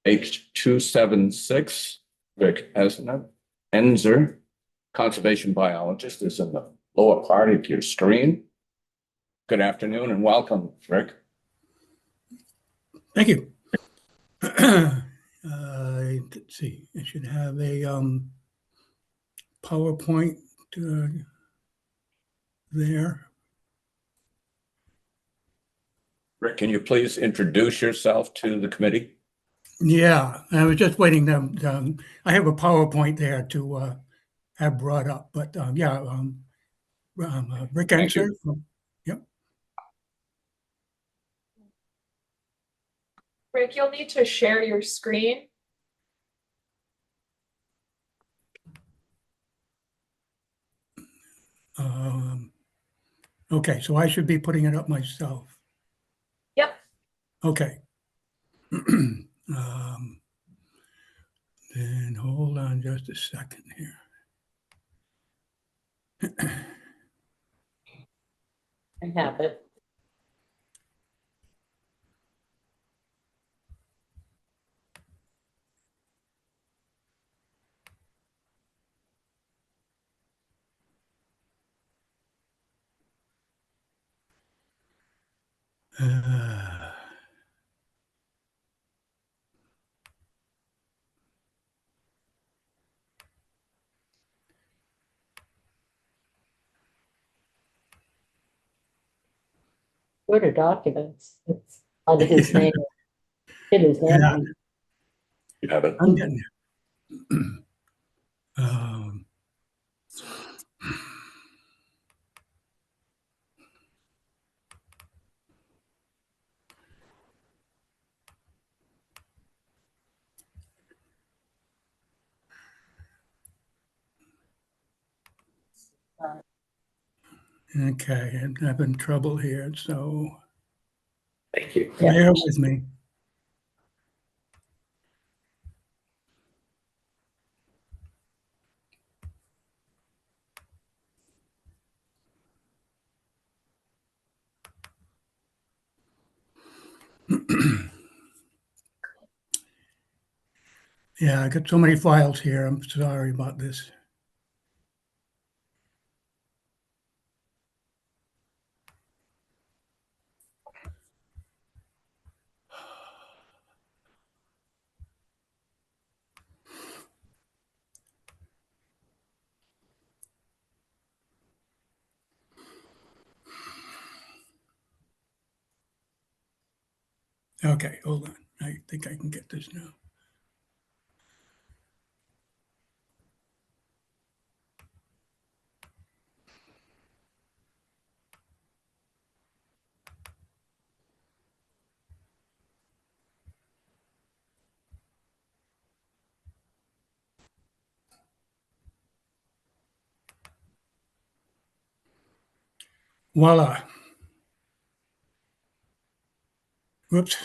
H276, Rick Enzer, conservation biologist, is in the lower part of your screen. Good afternoon and welcome, Rick. Thank you. Let's see, I should have a PowerPoint there. Rick, can you please introduce yourself to the committee? Yeah, I was just waiting. I have a PowerPoint there to have brought up, but Rick Enzer. Yep. Rick, you'll need to share your screen. Okay, so I should be putting it up myself. Yep. Okay. Then hold on just a second here. I have it. Go to documents. It's under his name. It is Yeah. name. You have it. I'm getting there. Okay, I'm having trouble here, so Thank you. Yeah. bear with me. Yeah, I got so many files here. I'm sorry about this. Okay, hold on. I think I can get this now. Voila. Whoops.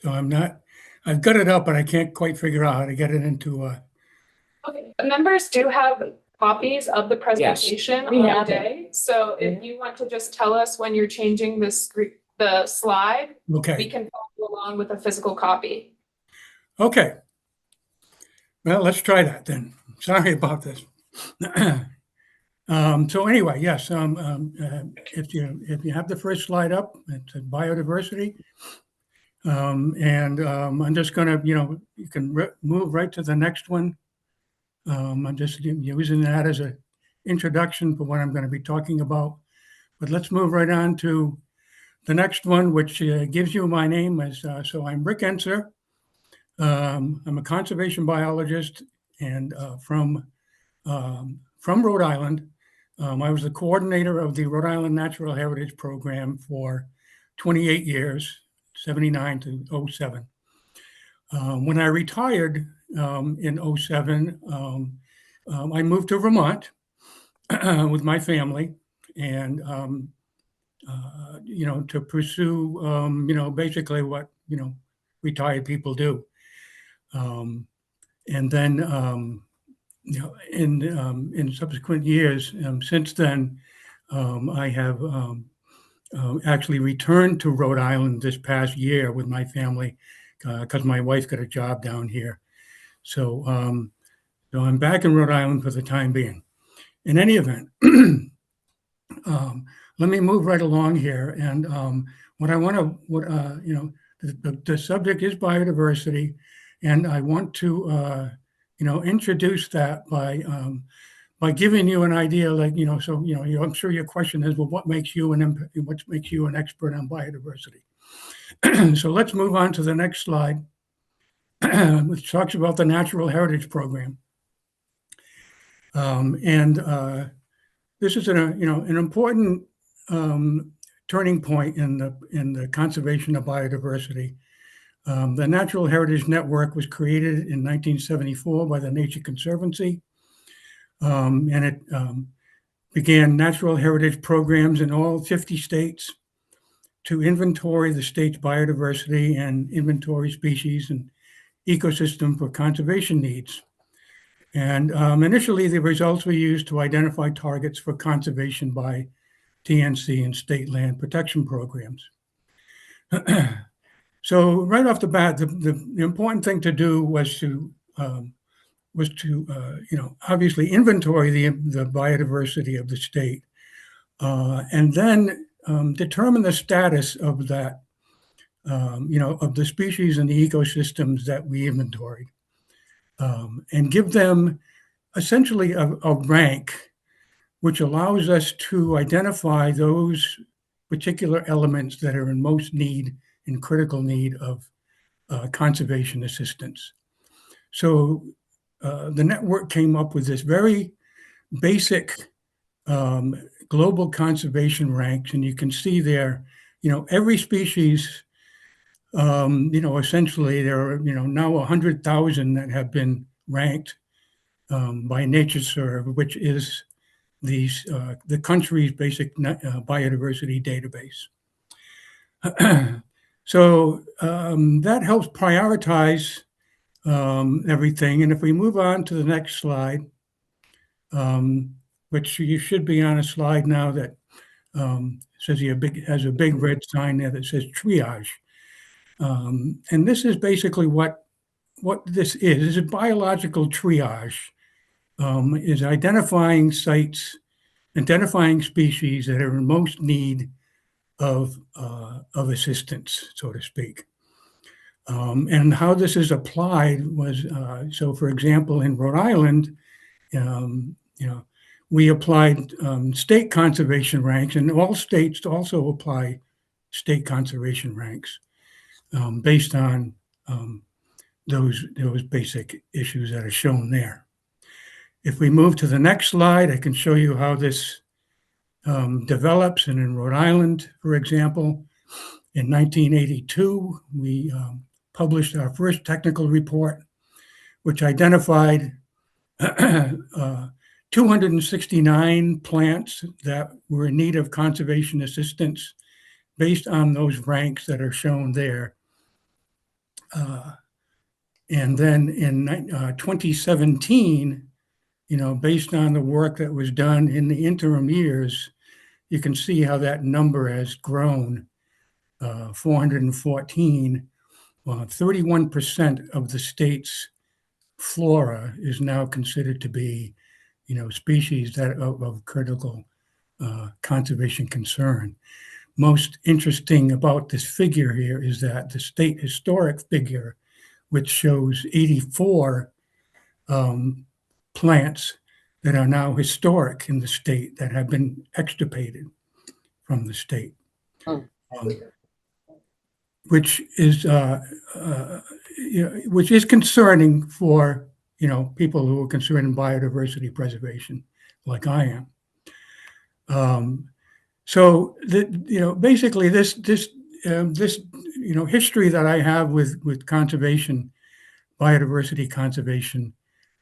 So I've got it up, but I can't quite figure out how to get it into Okay, members do have copies of the presentation we on have the day. So if you want to just tell us when you're changing the slide, we okay. can follow along with a physical copy. Okay. Well, let's try that then. Sorry about this. So anyway, yes, if you have the first slide up, it's biodiversity. I'm just gonna, you can move right to the next one. I'm just using that as an introduction for what I'm going to be talking about. But let's move right on to the next one, which gives you my name. So I'm Rick Enser. I'm a conservation biologist and from Rhode Island. I was the coordinator of the Rhode Island Natural Heritage Program for 28 years, 79 to 07. When I retired in 07, I moved to Vermont with my family and, to pursue, basically what, retired people do. And then, in subsequent years, since then, I have actually returned to Rhode Island this past year with my family because my wife got a job down here. So, so I'm back in Rhode Island for the time being. In any event, let me move right along here. And what I want to, the subject is biodiversity, and I want to, introduce that by giving you an idea, I'm sure your question is, well, what makes you an expert on biodiversity? So let's move on to the next slide, which talks about the Natural Heritage Program. This is an important turning point in the conservation of biodiversity. The Natural Heritage Network was created in 1974 by the Nature Conservancy, and it began natural heritage programs in all 50 states to inventory the state's biodiversity and inventory species and ecosystem for conservation needs. And initially, the results were used to identify targets for conservation by TNC and state land protection programs. So right off the bat, the important thing to do was to obviously inventory the biodiversity of the state, and then determine the status of that, of the species and the ecosystems that we inventoried, and give them essentially a rank, which allows us to identify those particular elements that are in most need, in critical need of conservation assistance. So the network came up with this very basic global conservation ranks, and you can see there, every species, essentially there are, now 100,000 that have been ranked by NatureServe, which is the country's basic biodiversity database. So that helps prioritize everything. And if we move on to the next slide, which you should be on a slide now that says has a big red sign there that says triage. And this is basically what this is. This is biological triage. Is identifying sites, identifying species that are in most need of assistance, so to speak. And how this is applied was, so for example, in Rhode Island, we applied state conservation ranks, and all states also apply state conservation ranks based on those basic issues that are shown there. If we move to the next slide, I can show you how this develops. And in Rhode Island, for example, in 1982, we published our first technical report, which identified 269 plants that were in need of conservation assistance based on those ranks that are shown there. And then in 2017, based on the work that was done in the interim years, you can see how that number has grown, 414. 31% of the state's flora is now considered to be species that are of critical conservation concern. Most interesting about this figure here is that the state historic figure, which shows 84 plants that are now historic in the state that have been extirpated from the state, which is which is concerning for people who are concerned in biodiversity preservation, like I am. So basically this history that I have with conservation, biodiversity conservation,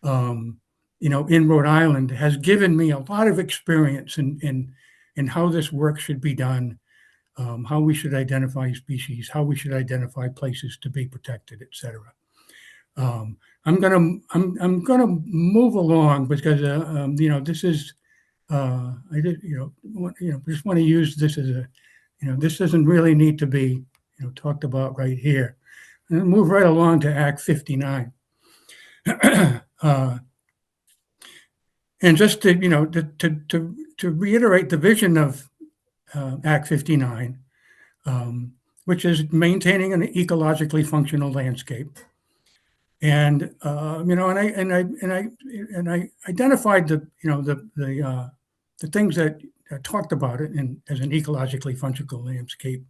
in Rhode Island has given me a lot of experience in how this work should be done, how we should identify species, how we should identify places to be protected, et cetera. I'm gonna move along because this is I did just want to use this as a this doesn't really need to be talked about right here. I'm gonna move right along to Act 59. And just to reiterate the vision of Act 59, which is maintaining an ecologically functional landscape. And I identified the things that talked about it as an ecologically functional landscape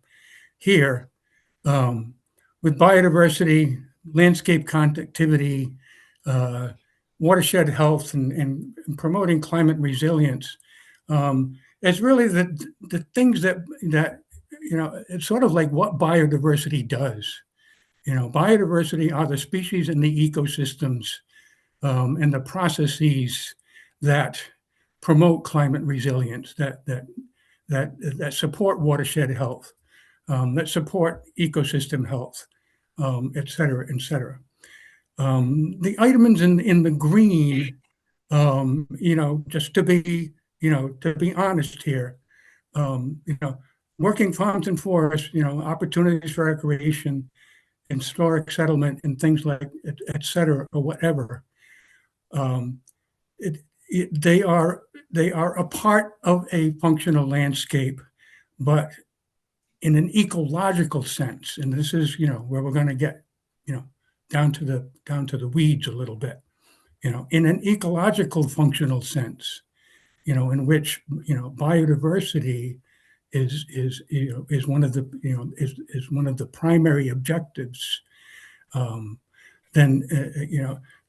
here, with biodiversity, landscape connectivity, watershed health, and promoting climate resilience. It's really the things that it's sort of like what biodiversity does. Biodiversity are the species and the ecosystems and the processes that promote climate resilience, that support watershed health, that support ecosystem health, et cetera, et cetera. The items in the green, just to be honest here, working farms and forests, opportunities for recreation, historic settlement, and things like et cetera, or whatever. They are a part of a functional landscape, but in an ecological sense. And this is where we're going to get down to the weeds a little bit. In an ecological functional sense, in which biodiversity is one of the primary objectives. Then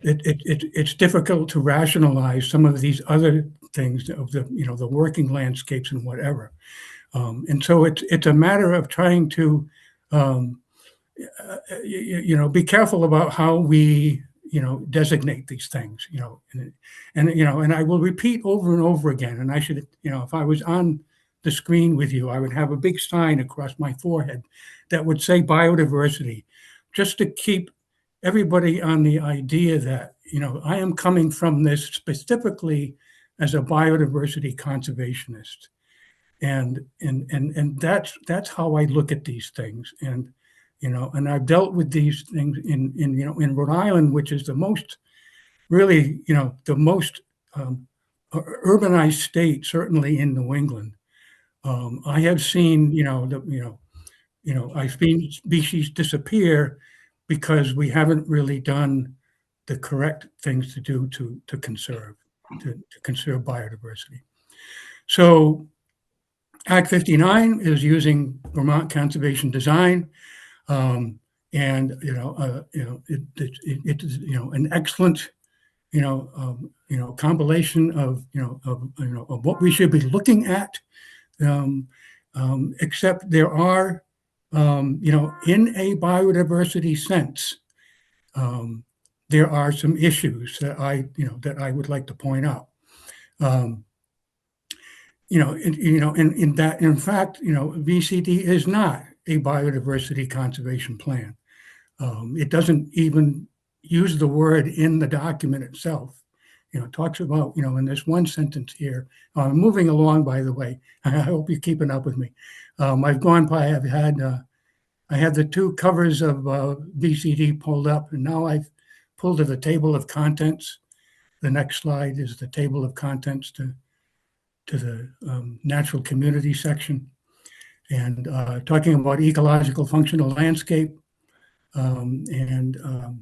it's difficult to rationalize some of these other things of the working landscapes and whatever. And so it's a matter of trying to be careful about how we designate these things. And I will repeat over and over again. And I should if I was on the screen with you, I would have a big sign across my forehead that would say biodiversity, just to keep everybody on the idea that, I am coming from this specifically as a biodiversity conservationist. And that's how I look at these things. And, and I've dealt with these things in Rhode Island, which is the most urbanized state, certainly in New England. I have seen, I've seen species disappear because we haven't really done the correct things to do to conserve biodiversity. So Act 59 is using Vermont conservation design, and it's an excellent compilation of what we should be looking at. Except there are, in a biodiversity sense, there are some issues that I would like to point out. In that, in fact, VCD is not a biodiversity conservation plan. It doesn't even use the word in the document itself. It talks about, in this one sentence here, I'm moving along, by the way. I hope you're keeping up with me. I've gone by, I had the two covers of VCD pulled up, and now I've pulled to the table of contents the next slide is the table of contents to the natural community section. And talking about ecological functional landscape, that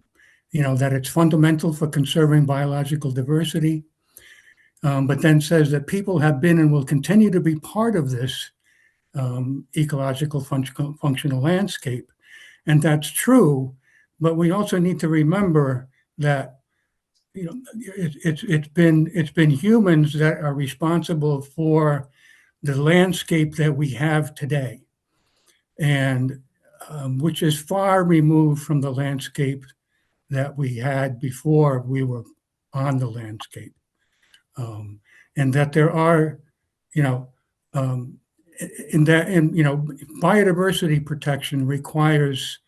it's fundamental for conserving biological diversity, but then says that people have been and will continue to be part of this ecological functional landscape. And that's true, but we also need to remember that it's been humans that are responsible for the landscape that we have today, and which is far removed from the landscape that we had before we were on the landscape. And that there are, biodiversity protection requires,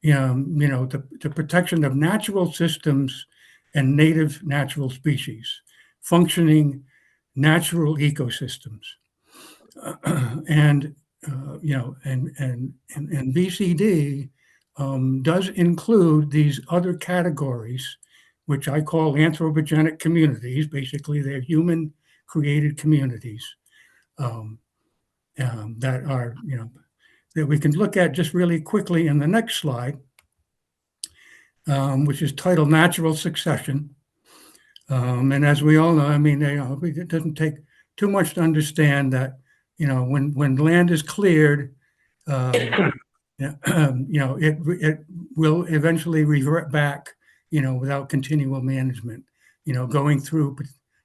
the protection of natural systems and native natural species, functioning natural ecosystems. And BCD does include these other categories, which I call anthropogenic communities. Basically, they're human-created communities that are, that we can look at just really quickly in the next slide, which is titled Natural Succession. And as we all know, it doesn't take too much to understand that, when land is cleared, it will eventually revert back, without continual management, going through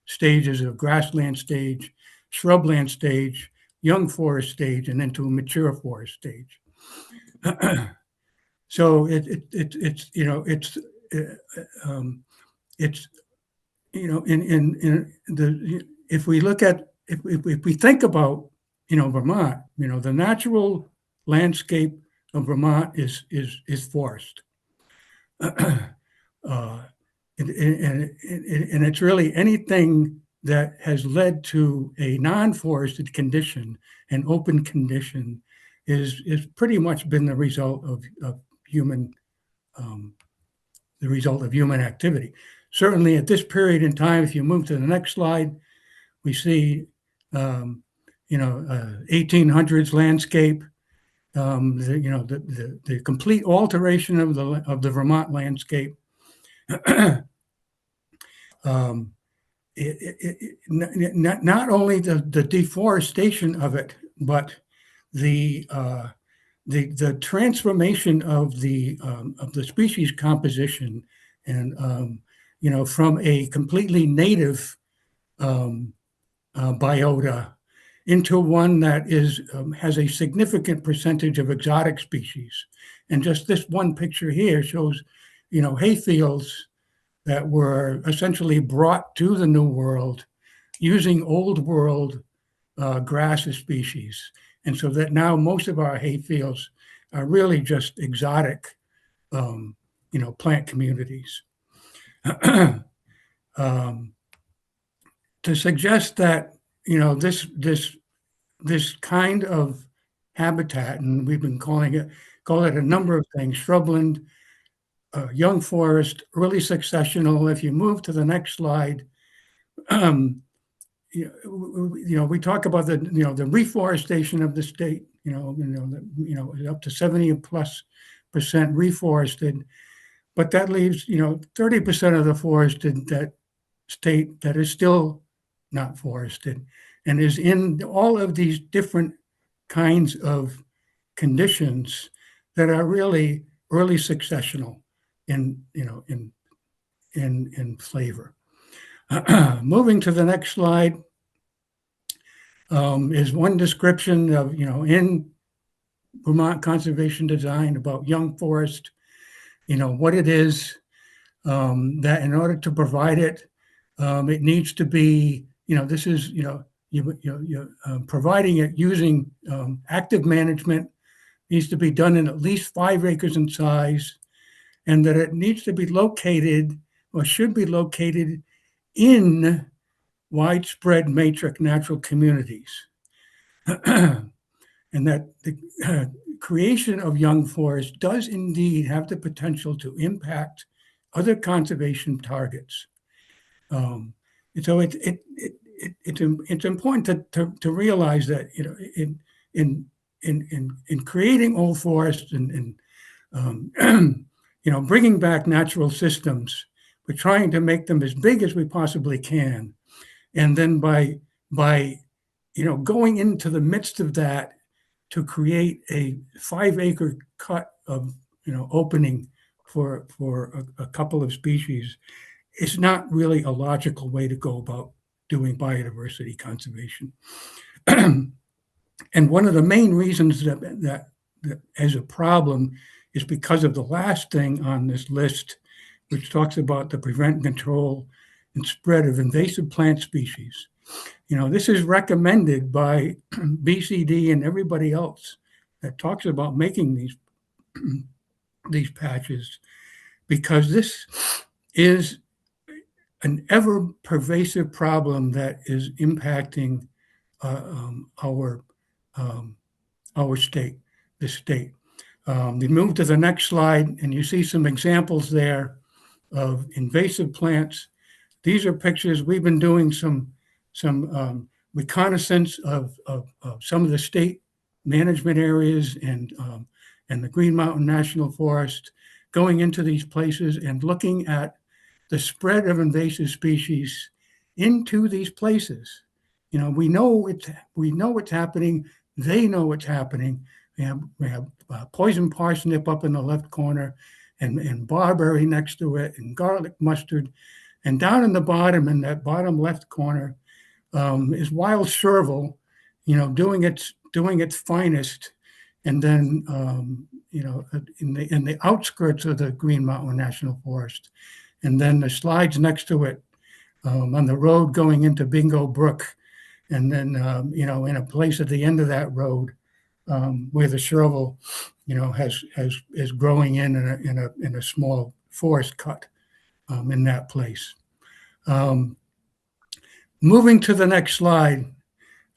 stages of grassland stage, shrubland stage, young forest stage, and into a mature forest stage. So if we look at, if we think about, Vermont, the natural landscape of Vermont is forest. And it's really anything that has led to a non-forested condition, an open condition, is pretty much been the result of human activity. Certainly at this period in time, if you move to the next slide, we see 1800s landscape, the complete alteration of the Vermont landscape. Not only the deforestation of it, but the transformation of the species composition, and from a completely native biota into one that has a significant percentage of exotic species. And just this one picture here shows, hayfields that were essentially brought to the New World using Old World grass species. And so that now most of our hayfields are really just exotic, plant communities. To suggest that, this kind of habitat, and we've been call it a number of things: shrubland, young forest, early successional. If you move to the next slide, we talk about the reforestation of the state. Up to 70+% reforested, but that leaves 30% of the forested that state that is still not forested, and is in all of these different kinds of conditions that are really early successional in flavor. Moving to the next slide is one description of in Vermont conservation design about young forest, what it is, that in order to provide it, it needs to be, this is, you're providing it using active management, needs to be done in at least 5 acres in size, and that it needs to be located, or should be located, in widespread matrix natural communities. And that the creation of young forests does indeed have the potential to impact other conservation targets. And so it's important to realize that, you know, in creating old forests and you know, bringing back natural systems, we're trying to make them as big as we possibly can. And then by you know, going into the midst of that to create a 5-acre cut of, you know, opening for a couple of species, it's not really a logical way to go about doing biodiversity conservation. And one of the main reasons that as a problem is because of the last thing on this list, which talks about the prevent, control, and spread of invasive plant species. You know, this is recommended by BCD and everybody else that talks about making these patches, because this is an ever pervasive problem that is impacting our state, the state. We move to the next slide, and you see some examples there of invasive plants. These are pictures. We've been doing some reconnaissance of some of the state management areas and the Green Mountain National Forest, going into these places and looking at the spread of invasive species into these places. You know, we know it's happening. They know it's happening. We have poison parsnip up in the left corner, and barberry next to it, and garlic mustard, and down in the bottom, in that bottom left corner, is wild serval, you know, doing its finest, and then you know, in the outskirts of the Green Mountain National Forest, and then the slides next to it, on the road going into Bingo Brook, and then you know, in a place at the end of that road, where the serval, you know, is growing in a small forest cut in that place. Moving to the next slide,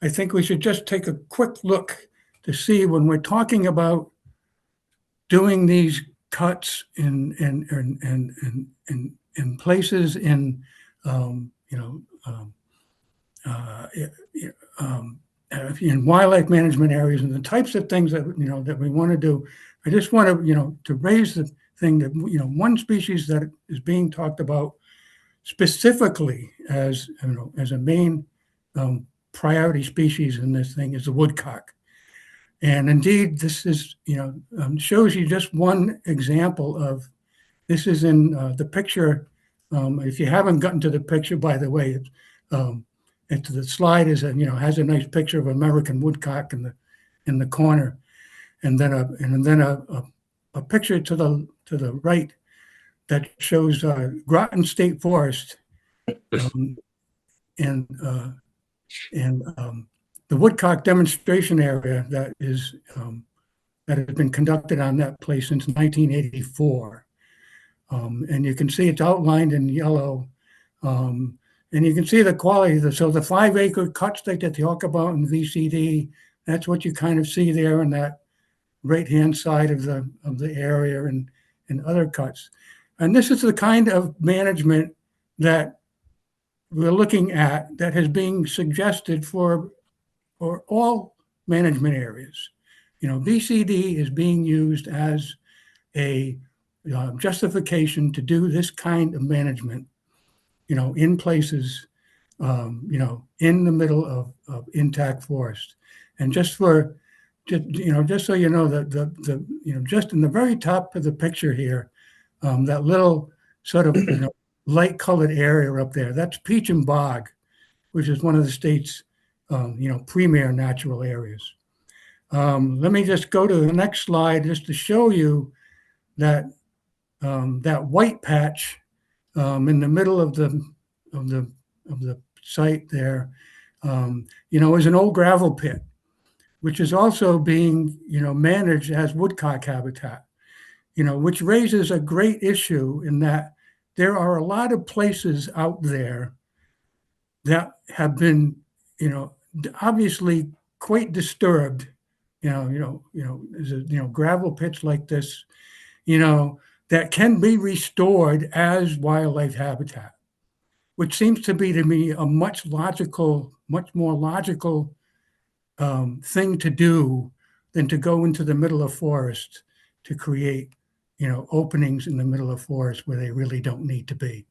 I think we should just take a quick look to see, when we're talking about doing these cuts in places in in wildlife management areas, and the types of things that, you know, that we want to do. I just want to, you know, to raise the thing that, you know, one species that is being talked about specifically as, you know, as a main priority species in this thing is the woodcock. And indeed, this is, you know, shows you just one example of, this is in the picture. If you haven't gotten to the picture, by the way, the slide is, you know, has a nice picture of American woodcock in the corner, and then a picture to the right that shows Groton State Forest, and the woodcock demonstration area that has been conducted on that place since 1984. And you can see it's outlined in yellow. And you can see the quality. So the 5-acre cuts that they talk about in VCD, that's what you kind of see there in that right-hand side of the area, and other cuts. And this is the kind of management that we're looking at, that has been suggested for all management areas. You know, VCD is being used as a justification to do this kind of management, you know, in places, you know, in the middle of intact forest. And just so you know, that you know, just in the very top of the picture here, that little sort of, you know, light colored area up there, that's Peacham Bog, which is one of the state's, you know, premier natural areas. Let me just go to the next slide just to show you that that white patch in the middle of the site there, you know, is an old gravel pit, which is also being, you know, managed as woodcock habitat, you know, which raises a great issue in that there are a lot of places out there that have been, you know, obviously quite disturbed, gravel pits like this, you know, that can be restored as wildlife habitat. which seems to me a much more logical thing to do than to go into the middle of forest to create, openings in the middle of forest where they really don't need to be.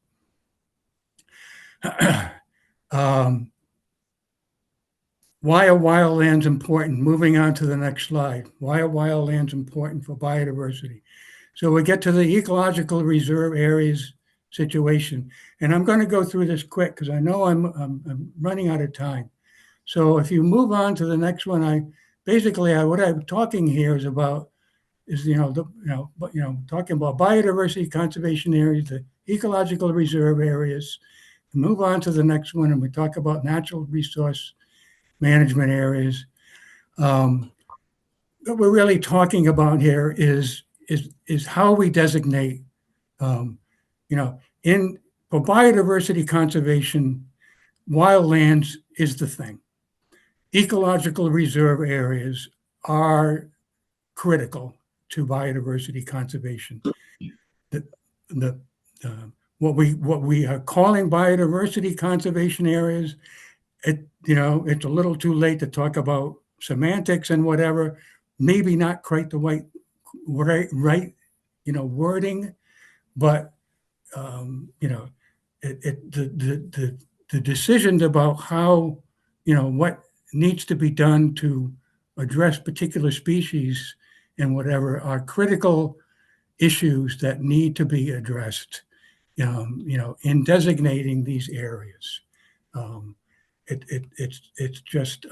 Why are wildlands important? Moving on to the next slide. Why are wildlands important for biodiversity? So we get to the ecological reserve areas situation. And I'm going to go through this quick because I know I'm running out of time. So if you move on to the next one, what I'm talking here is about talking about biodiversity conservation areas, the ecological reserve areas. Move on to the next one, and we talk about natural resource management areas. What we're really talking about here is how we designate, for biodiversity conservation, wildlands is the thing. Ecological reserve areas are critical to biodiversity conservation. What we are calling biodiversity conservation areas, it's a little too late to talk about semantics and whatever, maybe not quite the right wording, but the decisions about how, what needs to be done to address particular species and whatever are critical issues that need to be addressed, in designating these areas. It's just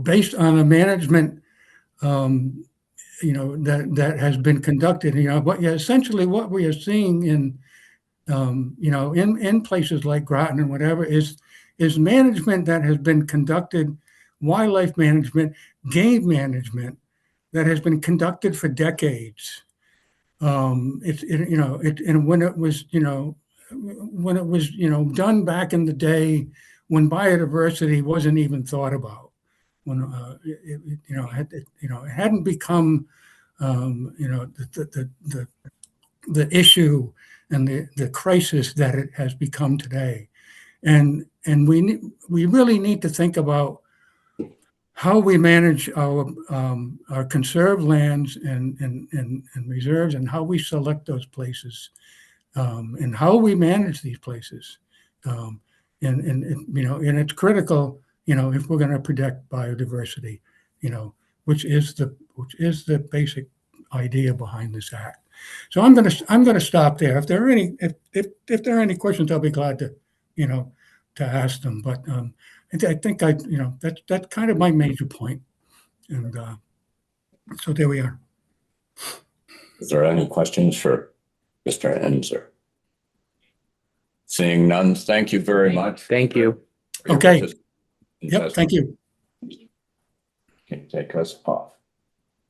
based on a management that has been conducted. But essentially what we are seeing in places like Groton and whatever is management that has been conducted, wildlife management, game management that has been conducted for decades. And when it was done back in the day when biodiversity wasn't even thought about, when it hadn't become the issue and the crisis that it has become today, and we really need to think about how we manage our conserved lands and reserves, and how we select those places, and how we manage these places, and it's critical, if we're going to protect biodiversity, which is the basic idea behind this act. So I'm going to stop there. If there are any questions, I'll be glad to ask them. But I think that's kind of my major point. And so there we are. Is there any questions for Mr. Enzer? Seeing none, thank you very much. Thank you. Okay. Yep, thank you. Can you take us off?